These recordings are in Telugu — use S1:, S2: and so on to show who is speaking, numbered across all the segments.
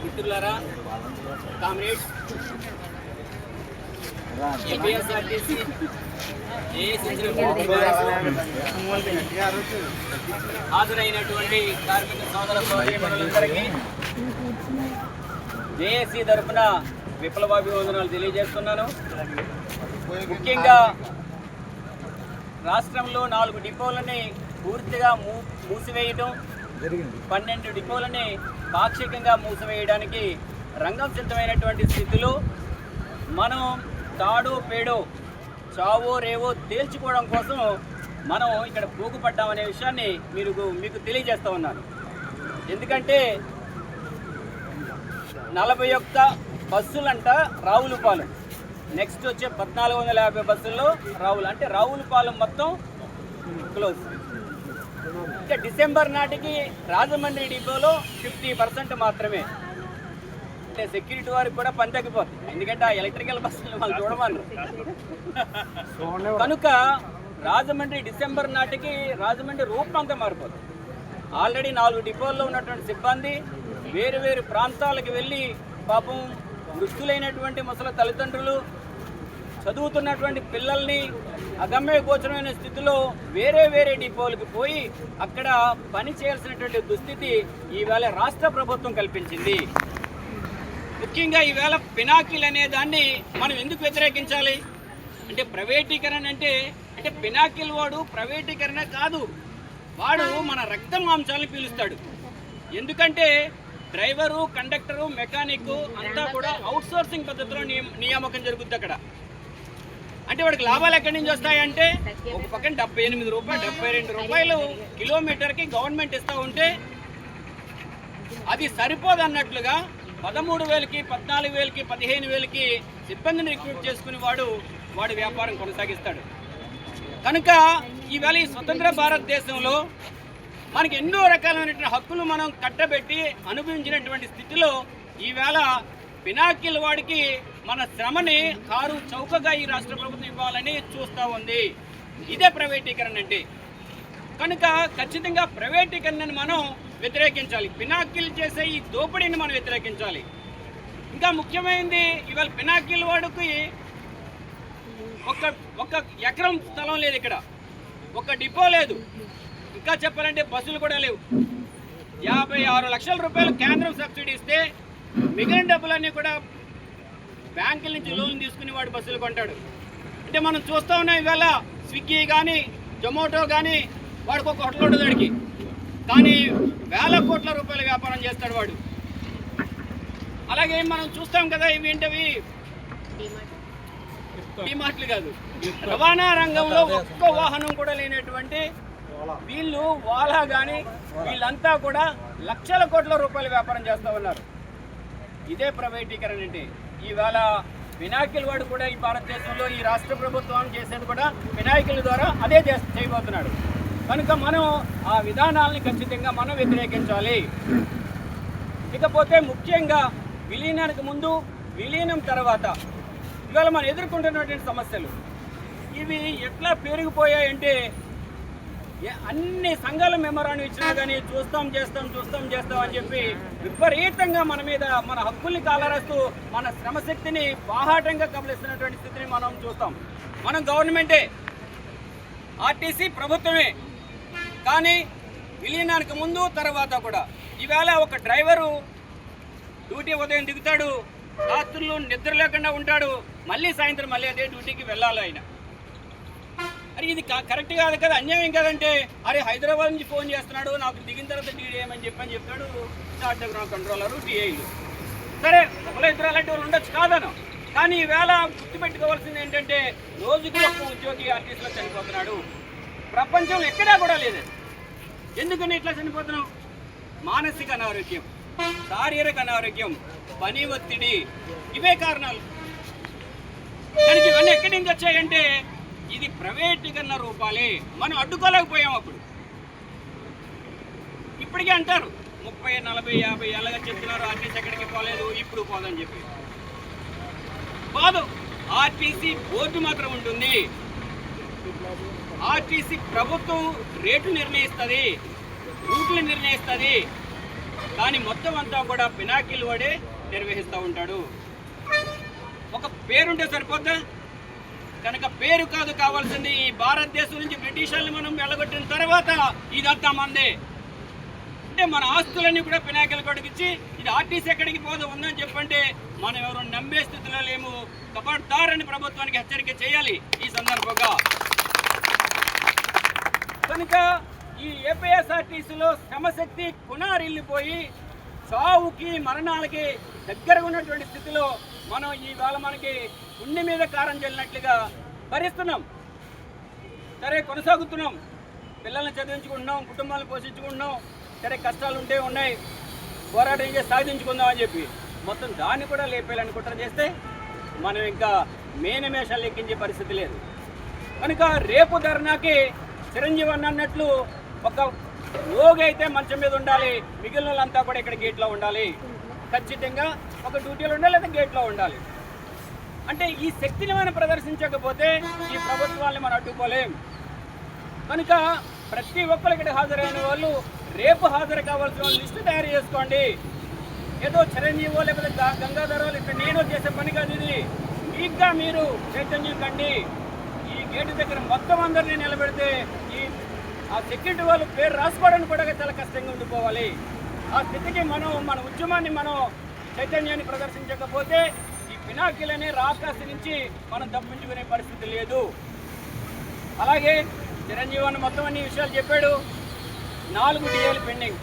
S1: మిత్రులారా, కామ్రేడ్స్, ఏపీఎస్ఆర్టీసీ హాజరైనటువంటి కార్మిక సోదర సోదరీమణులందరికీ జేఏసీ తరఫున విప్లవాభివందనాలు తెలియజేస్తున్నాను. ముఖ్యంగా రాష్ట్రంలో 4 డిపోలని పూర్తిగా మూసివేయడం, 12 డిపోలని పాక్షికంగా మూసివేయడానికి రంగం సిద్ధమైనటువంటి స్థితిలో మనం తాడో పేడో చావో రేవో తేల్చుకోవడం కోసం మనం ఇక్కడ పోగుపడ్డామనే విషయాన్ని మీకు తెలియజేస్తూ ఉన్నాను. ఎందుకంటే 41 బస్సులంట రావులపాలెం, నెక్స్ట్ వచ్చే 1450 బస్సుల్లో రావులపాలెం మొత్తం క్లోజ్. ఇంకా డిసెంబర్ నాటికి రాజమండ్రి డిపోలో 50% మాత్రమే. అంటే సెక్యూరిటీ వారికి కూడా పని తగ్గిపోతుంది, ఎందుకంటే ఆ ఎలక్ట్రికల్ బస్సులు వాళ్ళు చూడమన్నారు. కనుక రాజమండ్రి డిసెంబర్ నాటికి రాజమండ్రి రూపం అంతా మారిపోతుంది. ఆల్రెడీ 4 డిపోల్లో ఉన్నటువంటి సిబ్బంది వేరు ప్రాంతాలకు వెళ్ళి పాపం వృద్ధులైనటువంటి ముసలి తల్లిదండ్రులు, చదువుతున్నటువంటి పిల్లల్ని అగమ్య గోచరమైన స్థితిలో వేరే డిపోలకు పోయి అక్కడ పని చేయాల్సినటువంటి దుస్థితి ఈవేళ రాష్ట్ర ప్రభుత్వం కల్పించింది. ముఖ్యంగా ఈవేళ పినాకిల్ అనే దాన్ని మనం ఎందుకు వ్యతిరేకించాలి అంటే, ప్రైవేటీకరణ అంటే పినాకిల్ వాడు ప్రైవేటీకరణ కాదు, వాడు మన రక్త మాంసాలను పీలుస్తాడు. ఎందుకంటే డ్రైవరు, కండక్టరు, మెకానిక్ అంతా కూడా అవుట్సోర్సింగ్ పద్ధతిలో నియామకం జరుగుతుంది అక్కడ. అంటే వాడికి లాభాలు ఎక్కడి నుంచి వస్తాయంటే, ఒక పక్కన 78 రూపాయలు 72 రూపాయలు కిలోమీటర్కి గవర్నమెంట్ ఇస్తూ ఉంటే అది సరిపోదన్నట్లుగా 13,000కి 14,000కి 15,000కి సిబ్బందిని రిక్రూట్ చేసుకుని వాడు వ్యాపారం కొనసాగిస్తాడు. కనుక ఈవేళ ఈ స్వతంత్ర భారతదేశంలో మనకి ఎన్నో రకాలైనటువంటి హక్కులు మనం కట్టబెట్టి అనుభవించినటువంటి స్థితిలో ఈవేళ పినాకిల్ వాడికి మన శ్రమని కారు చౌకగా ఈ రాష్ట్ర ప్రభుత్వం ఇవ్వాలని చూస్తూ ఉంది. ఇదే ప్రైవేటీకరణ అంటే. కనుక ఖచ్చితంగా ప్రైవేటీకరణను మనం వ్యతిరేకించాలి, పినాకిల్ చేసే ఈ దోపిడీని మనం వ్యతిరేకించాలి. ఇంకా ముఖ్యమైనది, ఇవాళ పినాకిల్ వాడికి ఒక ఎకరం స్థలం లేదు, ఇక్కడ ఒక డిపో లేదు, ఇంకా చెప్పాలంటే బస్సులు కూడా లేవు. 56 లక్షల రూపాయలు కేంద్రం సబ్సిడీ ఇస్తే మిగిలిన డబ్బులన్నీ కూడా బ్యాంకుల నుంచి లోన్ తీసుకుని వాడు బస్సులు కొంటాడు. అంటే మనం చూస్తూ ఉన్నాం ఇవాళ స్విగ్గీ కానీ జొమాటో కానీ వాడికి ఒక హోటల్ ఉండదు వాడికి, కానీ వేల కోట్ల రూపాయల వ్యాపారం చేస్తాడు వాడు. అలాగే మనం చూస్తాం కదా, ఇవి ఏంటవి డిమార్ట్లు కాదు, రవాణా రంగంలో ఒక్క వాహనం కూడా లేనటువంటి వీళ్ళు వాలా కానీ వీళ్ళంతా కూడా లక్షల కోట్ల రూపాయల వ్యాపారం చేస్తూ ఉన్నారు. ఇదే ప్రైవేటీకరణ అంటే. ఈవేళ పినాకిల్ వాడు కూడా ఈ భారతదేశంలో ఈ రాష్ట్ర ప్రభుత్వం చేసేది కూడా పినాకిల్ ద్వారా అదే చేయబోతున్నాడు. కనుక మనం ఆ విధానాలని ఖచ్చితంగా మనం వ్యతిరేకించాలి. ఇకపోతే ముఖ్యంగా విలీనానికి ముందు, విలీనం తర్వాత ఇవాళ మనం ఎదుర్కొంటున్నటువంటి సమస్యలు ఇవి ఎట్లా పెరిగిపోయాయంటే, అన్ని సంఘాల మెమరాండం ఇచ్చినా కానీ చూస్తాం అని చెప్పి విపరీతంగా మన మీద మన హక్కుల్ని కాలరాస్తూ మన శ్రమశక్తిని బాహాటంగా కబలిస్తున్నటువంటి స్థితిని మనం చూస్తాం. మనం గవర్నమెంటే, ఆర్టీసీ ప్రభుత్వమే, కానీ విలీనానికి ముందు తర్వాత కూడా ఈవేళ ఒక డ్రైవరు డ్యూటీ ఉదయం దిగుతాడు, రాత్రులు నిద్ర లేకుండా ఉంటాడు, మళ్ళీ సాయంత్రం మళ్ళీ అదే డ్యూటీకి వెళ్ళాలి ఆయన. అరే ఇది కరెక్ట్ కాదు కదా, అన్యాయం కదంటే, అరే హైదరాబాద్ నుంచి ఫోన్ చేస్తున్నాడు, నాకు దిగిన తర్వాత డీ చేయమని చెప్తాడు చార్ట్ గ్రౌండ్ కంట్రోలరు, టీఐలు. సరే ఒకళ్ళ ఇద్దరు అలాంటి వాళ్ళు ఉండొచ్చు కాదను, కానీ ఈవేళ గుర్తుపెట్టుకోవాల్సింది ఏంటంటే, రోజుకి ఒక్క ఉద్యోగి ఆర్టీసీలో చనిపోతున్నాడు. ప్రపంచంలో ఎక్కడా కూడా లేదు. ఎందుకని ఇట్లా చనిపోతున్నాం? మానసిక అనారోగ్యం, శారీరక అనారోగ్యం, పని ఒత్తిడి, ఇవే కారణాలు. దానికి ఇవన్నీ ఎక్కడి నుంచి వచ్చాయంటే, ఇది ప్రైవేటీకరణ రూపాలే. మనం అడ్డుకోలేకపోయాం. అప్పుడు ఇప్పటికే అంటారు 30, 40, 50 ఏళ్ళగా చెప్తున్నారు ఆర్టీసీ ఎక్కడికి పోలేదు, ఇప్పుడు పోదని చెప్పి. కాదు, ఆర్టీసీ బోర్డు మాత్రం ఉంటుంది. ఆర్టీసీ ప్రభుత్వం రేటు నిర్ణయిస్తుంది, రూట్లు నిర్ణయిస్తుంది, కానీ మొత్తం అంతా కూడా పినాకిల్ వాడే నిర్వహిస్తూ ఉంటాడు. ఒక పేరుంటే సరిపోద్దా? కనుక పేరు కాదు కావాల్సింది. ఈ భారతదేశం నుంచి బ్రిటిష్ వాళ్ళని మనం వెళ్ళగొట్టిన తర్వాత ఇదంతా మందే అంటే మన ఆస్తులన్నీ కూడా పినాకిల్ కొడుకిచ్చి ఇది ఆర్టీసీ ఎక్కడికి పోదు ఉందని చెప్పంటే మనం ఎవరు నమ్మే స్థితిలో లేము. కబడ్దారని ప్రభుత్వానికి హెచ్చరిక చేయాలి ఈ సందర్భంగా. కనుక ఈ ఏపీఎస్ఆర్టీసీలో శ్రమశక్తి కునారిల్లిపోయి చావుకి మరణాలకి దగ్గరగా ఉన్నటువంటి స్థితిలో మనం ఈవేళ మనకి గుండె మీద కారం చల్లినట్లుగా భరిస్తున్నాం. సరే కొనసాగుతున్నాం, పిల్లల్ని చదివించుకుంటున్నాం, కుటుంబాలను పోషించుకుంటున్నాం, సరే కష్టాలు ఉన్నాయి, పోరాటం చేసి సాధించుకుందాం అని చెప్పి మొత్తం దాన్ని కూడా లేపేయాలని కుట్ర చేస్తే మనం ఇంకా మేనమేషాలు ఎక్కించే పరిస్థితి లేదు. కనుక రేపు ధర్నాకి చిరంజీవి అన్నట్లు ఒక రోగి అయితే మంచం మీద ఉండాలి, మిగిలిన వాళ్ళంతా కూడా ఇక్కడ గేట్లో ఉండాలి. ఖచ్చితంగా ఒక డ్యూటీలో ఉండాలి లేదా గేట్లో ఉండాలి. అంటే ఈ శక్తిని మనం ప్రదర్శించకపోతే ఈ ప్రభుత్వాన్ని మనం అడ్డుకోలేం. కనుక ప్రతి ఒక్కరు ఇక్కడ హాజరైన వాళ్ళు రేపు హాజరు కావాల్సిన వాళ్ళు లిస్టు తయారు చేసుకోండి. ఏదో చిరంజీవో లేకపోతే గంగాధరో ఇక్కడ నేను చేసే పని కాదు ఇది. మీగ్గా మీరు చైతన్యం కండి. ఈ గేటు దగ్గర మొత్తం అందరినీ నిలబెడితే ఆ సెక్యూరిటీ వాళ్ళు పేరు రాసుకోవడానికి కూడా చాలా కష్టంగా ఉండిపోవాలి. ఆ స్థితికి మన ఉద్యమాన్ని మనం చైతన్యాన్ని ప్రదర్శించకపోతే ఈ పినాకిల్ అనే రాకాశి నుంచి మనం తప్పించుకునే పరిస్థితి లేదు. అలాగే చిరంజీవి మొత్తం అన్ని విషయాలు చెప్పాడు. 4 డిఏలు పెండింగ్.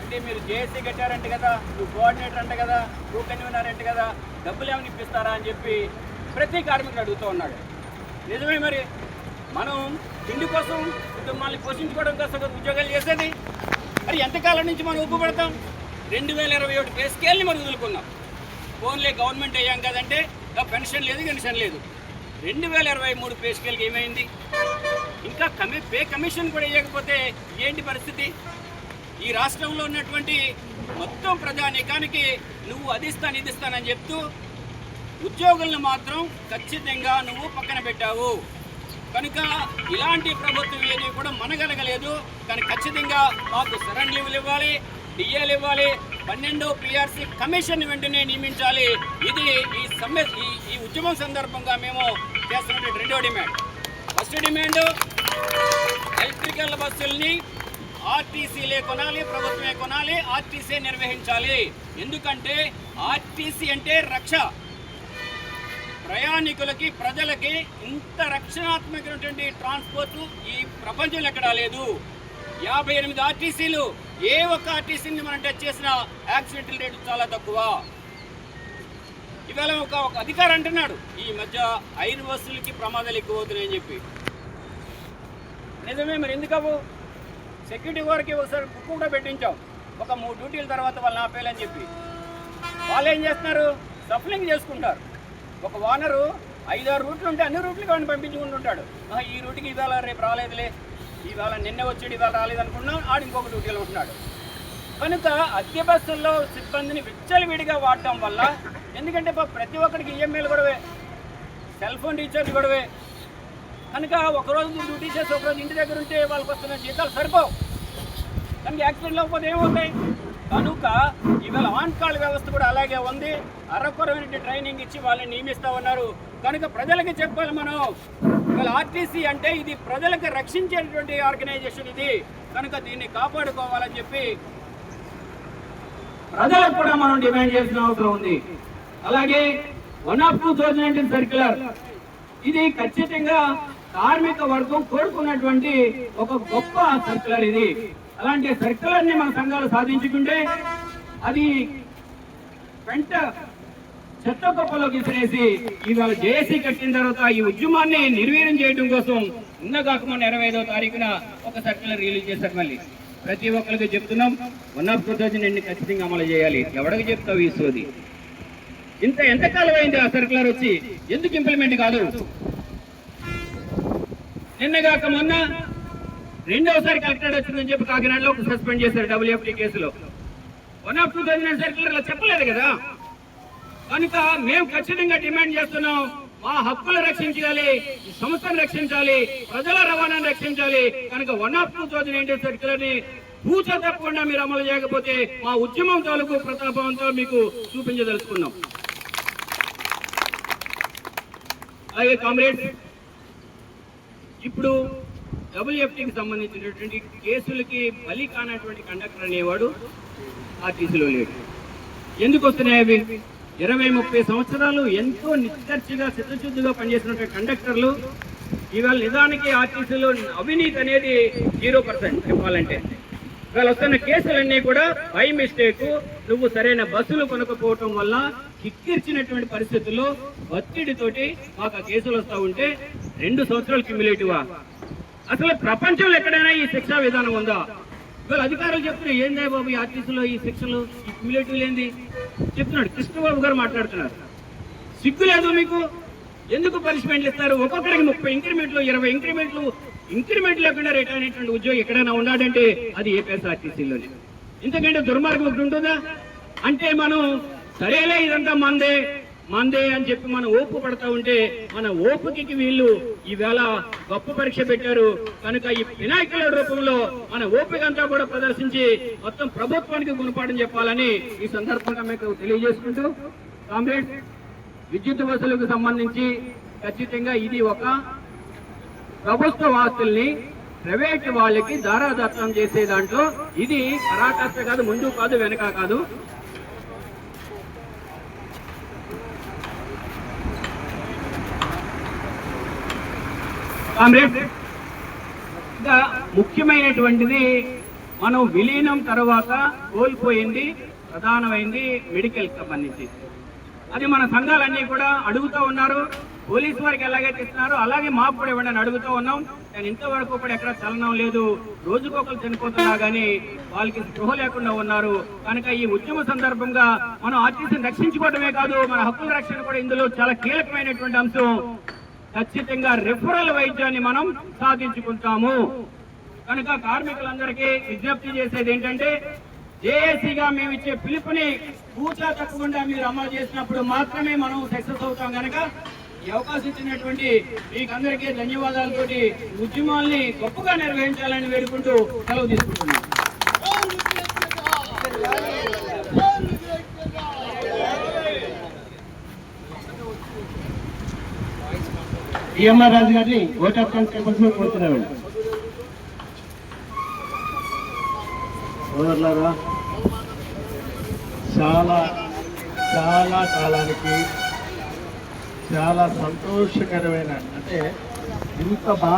S1: అంటే మీరు జేఏసీ కట్టారంట కదా, నువ్వు కోఆర్డినేటర్ అంట కదా, నువ్వు కన్వీనర్ అంట కదా, డబ్బులు ఏమైనా ఇప్పిస్తారా అని చెప్పి ప్రతి కార్మికుడు అడుగుతూ ఉన్నాడు. నిజమే, మరి మనం తిండి కోసం కుటుంబాన్ని పోషించుకోవడం కోసం ఉద్యోగాలు చేసేది. మరి ఎంతకాలం నుంచి మనం ఒప్పుపడతాం? 2021 పే స్కేల్ని మనం వదులుకున్నాం. ఫోన్లే గవర్నమెంట్ అయ్యాం కదంటే పెన్షన్ లేదు, పెన్షన్ లేదు. 2023 పే స్కేల్కి ఏమైంది? ఇంకా పే కమిషన్ కూడా వేయకపోతే ఏంటి పరిస్థితి? ఈ రాష్ట్రంలో ఉన్నటువంటి మొత్తం ప్రజానీకానికి నువ్వు అదిస్తాను ఇదిస్తానని చెప్తూ ఉద్యోగులను మాత్రం ఖచ్చితంగా నువ్వు పక్కన పెట్టావు. కనుక ఇలాంటి ప్రభుత్వం ఏది కూడా మనగలగలేదు. కానీ ఖచ్చితంగా మాకు సరెండర్ లీవ్లు ఇవ్వాలి, డిఏలు ఇవ్వాలి, 12 PRC కమిషన్ వెంటనే నియమించాలి. ఇది ఈ ఉద్యమం సందర్భంగా మేము చేస్తున్న రెండో డిమాండ్. ఫస్ట్ డిమాండ్ ఎలక్ట్రికల్ బస్సుల్ని ఆర్టీసీలే కొనాలి, ప్రభుత్వమే కొనాలి, ఆర్టీసీ నిర్వహించాలి. ఎందుకంటే ఆర్టీసీ అంటే రక్ష. ప్రయాణికులకి ప్రజలకి ఇంత రక్షణాత్మకమైనటువంటి ట్రాన్స్పోర్ట్ ఈ ప్రపంచంలో ఎక్కడా లేదు. 58 ఆర్టీసీలు, ఏ ఒక్క ఆర్టీసీని మనం టచ్ చేసిన యాక్సిడెంటల్ రేటు చాలా తక్కువ. ఇవాళ ఒక అధికారి అంటున్నాడు ఈ మధ్య 5 బస్సులకి ప్రమాదాలు ఎక్కువ అవుతున్నాయని చెప్పి. నిజమే, మరి ఎందుకవు? సెక్యూరిటీ వారికి ఒకసారి బుక్ కూడా పెట్టించాం, ఒక 3 డ్యూటీల తర్వాత వాళ్ళని ఆపేయాలని చెప్పి. వాళ్ళు ఏం చేస్తున్నారు? సఫలింగ్ చేసుకుంటారు. ఒక ఓనరు 5-6 రూట్లు ఉంటే అన్ని రూట్లకి వాడిని పంపించుకుంటుంటాడు. ఈ రూట్కి ఇవాళ రేపు రాలేదులే, ఇవాళ నిన్న వచ్చాడు ఇవాళ రాలేదనుకున్నాం, ఆడు ఇంకొక డ్యూటీలో ఉంటున్నాడు. కనుక అద్దె బస్సుల్లో సిబ్బందిని విచ్చలవిడిగా వాడటం వల్ల, ఎందుకంటే ప్రతి ఒక్కరికి ఈఎంఐలు గొడవే, సెల్ ఫోన్ రీఛార్జ్ గొడవే. కనుక ఒకరోజు డ్యూటీ చేసి ఒకరోజు ఇంటి దగ్గర ఉంటే వాళ్ళకి వస్తున్న జీతాలు సరిపోవు. కనుక యాక్సిడెంట్ లేకపోతే ఏమవుతాయి? కనుక ఇవాళ ఆన్ కాల్ వ్యవస్థ కూడా అలాగే ఉంది. అరకొరమైన ట్రైనింగ్ ఇచ్చి వాళ్ళని నియమిస్తూ ఉన్నారు. కనుక ప్రజలకి చెప్పాలి మనం, ఇవాళ ఆర్టీసీ అంటే ఇది ప్రజలకు రక్షించేటువంటి ఆర్గనైజేషన్ ఇది. కనుక దీన్ని కాపాడుకోవాలని చెప్పి ప్రజలకు కూడా మనం డిమాండ్ చేసిన అవసరం ఉంది. అలాగే 1/2019 సర్క్యులర్, ఇది ఖచ్చితంగా కార్మిక వర్గం కోరుకున్నటువంటి ఒక గొప్ప సర్క్యులర్ ఇది. అలాంటి సర్క్యులర్ని మన సంఘాలు సాధించుకుంటే అది వెంట చెత్త కుప్పలోకి విసిరేసి ఇవాళ జేఏసీ కట్టిన తర్వాత ఈ ఉద్యమాన్ని నిర్వీర్యం చేయడం కోసం కాకుండా 25వ తారీఖున ఒక సర్క్యులర్ రిలీజ్ చేశారు. మళ్ళీ ప్రతి ఒక్కరికి చెప్తున్నాం 1/2019 ఖచ్చితంగా అమలు చేయాలి. ఎవరికి చెప్తావు ఈ సోది? ఎంతకాలం అయింది ఆ సర్క్యులర్ వచ్చి, ఎందుకు ఇంప్లిమెంట్ కాదు? నిన్నగాక మొన్న 2వసారి కలెక్టరేట్ వచ్చిందని చెప్పి కాకినాడలో సస్పెండ్ చేశారు WFT కేసులో. 1/2019 సర్క్యులర్ చెప్పలేదు కదా. కనుక మేము ఖచ్చితంగా డిమాండ్ చేస్తున్నాం మా హక్కులు రక్షించాలి, ఈ సంస్థను రక్షించాలి, ప్రజల రవాణాను రక్షించాలి. కనుక 102 సర్క్యులర్ ని పూచ తప్పకుండా మీరు అమలు చేయకపోతే మా ఉద్యమం తాలూకు ప్రతాపంతో మీకు చూపించదలుచుకున్నాం. అలాగే కామ్రేడ్స్, ఇప్పుడు WFTకి సంబంధించినటువంటి కేసులకి బలి కానటువంటి కండక్టర్ అనేవాడు ఆర్టీసీలో లేడు. ఎందుకు వస్తున్నాయి అవి? 20-30 సంవత్సరాలు ఎంతో నిశ్చర్చిగా చిత్తశుద్ధిగా పనిచేసినటువంటి కండక్టర్లు ఇవాళ నిజానికి ఆర్టీసీలో అవినీతి అనేది 0% చెప్పాలంటే. ఇవాళ వస్తున్న కేసులన్నీ కూడా బై మిస్టేక్, నువ్వు సరైన బస్సులు కొనకపోవటం వల్ల కిక్కిర్చినటువంటి పరిస్థితుల్లో ఒత్తిడితోటి మాకు ఆ కేసులు వస్తూ ఉంటే 2 సంవత్సరాలు క్యుములేటివా? అసలు ప్రపంచంలో ఎక్కడైనా ఈ శిక్షా విధానం ఉందా? ఇవాళ అధికారులు చెప్తున్నారు, ఏందే బాబు ఈ ఆర్టీసీలో ఈ శిక్షలు, ఈ క్యుములేటివ్ ఏంది చెప్తున్నాడు. కృష్ణబాబు గారు మాట్లాడుతున్నారు. సిగ్గు లేదు మీకు? ఎందుకు పనిష్మెంట్లు ఇస్తారు? ఒక్కొక్కరికి 30 ఇంక్రిమెంట్లు, 20 ఇంక్రిమెంట్లు, ఇంక్రిమెంట్ లేకుండా రిటైర్ అయినటువంటి ఉద్యోగి ఎక్కడైనా ఉన్నాడంటే అది ఏపీఎస్ఆర్టీసీలోనే. ఇంతకంటే దుర్మార్గం ఒకటి ఉంటుందా? అంటే మనం సరేలే ఇదంతా మందే అని చెప్పి మనం ఓపు పడతా ఉంటే మన ఓపుకి వీళ్ళు ఈవేళ గొప్ప పరీక్ష పెట్టారు. కనుక ఈ వినాయకుల రూపంలో మన ఓపికంతా కూడా ప్రదర్శించి మొత్తం ప్రభుత్వానికి గుణపాఠం చెప్పాలని ఈ సందర్భంగా మీకు తెలియజేసుకుంటూ, కామ్రేడ్స్, విద్యుత్ బస్సులకు సంబంధించి ఖచ్చితంగా ఇది ఒక ప్రభుత్వ ఆస్తుల్ని ప్రైవేట్ వాళ్ళకి దారాదత్తం చేసే దాంట్లో ఇది పరాకాష్ట కాదు, ముందు కాదు, వెనక కాదు. కామ్రేడ్స్, ఇంకా ముఖ్యమైనటువంటిది మనం విలీనం తర్వాత కోల్పోయింది ప్రధానమైంది మెడికల్ సంబంధించి. అది మన సంఘాలన్నీ కూడా అడుగుతూ ఉన్నారు. పోలీసు వారికి ఎలాగైతే ఇస్తున్నారో అలాగే మాకు కూడా ఇవ్వండి అడుగుతూ ఉన్నాం. కానీ ఇంతవరకు కూడా ఎక్కడ చలనం లేదు. రోజుకొకరు చనిపోతున్నా కానీ వాళ్ళకి స్పృహ లేకుండా ఉన్నారు. కనుక ఈ ఉద్యమ సందర్భంగా మనం ఆర్టీసీని రక్షించుకోవడమే కాదు, మన హక్కుల రక్షణ కూడా ఇందులో చాలా కీలకమైనటువంటి అంశం. ఖచ్చితంగా రెఫరల్ వైద్యాన్ని మనం సాధించుకుంటాము. కనుక కార్మికులందరికీ విజ్ఞప్తి చేసేది ఏంటంటే, జేఏసీగా మేము ఇచ్చే పిలుపుని పూచా తప్పకుండా మీరు అమలు చేసినప్పుడు మాత్రమే మనం సక్సెస్ అవుతాం. కనుక ఈ అవకాశం ఇచ్చినటువంటి మీకందరికీ ధన్యవాదాలతోటి ఉద్యమాల్ని గొప్పగా నిర్వహించాలని వేడుకుంటూ సెలవు తీసుకుంటున్నాం.
S2: ఈఎంఆర్ రాజు గారిని ఓట్ ఆఫ్ థ్యాంక్స్ చెప్పాల్సిన కోరుతున్నామండి. సోదరులారా, చాలా చాలా కాలానికి చాలా సంతోషకరమైన, అంటే ఇంత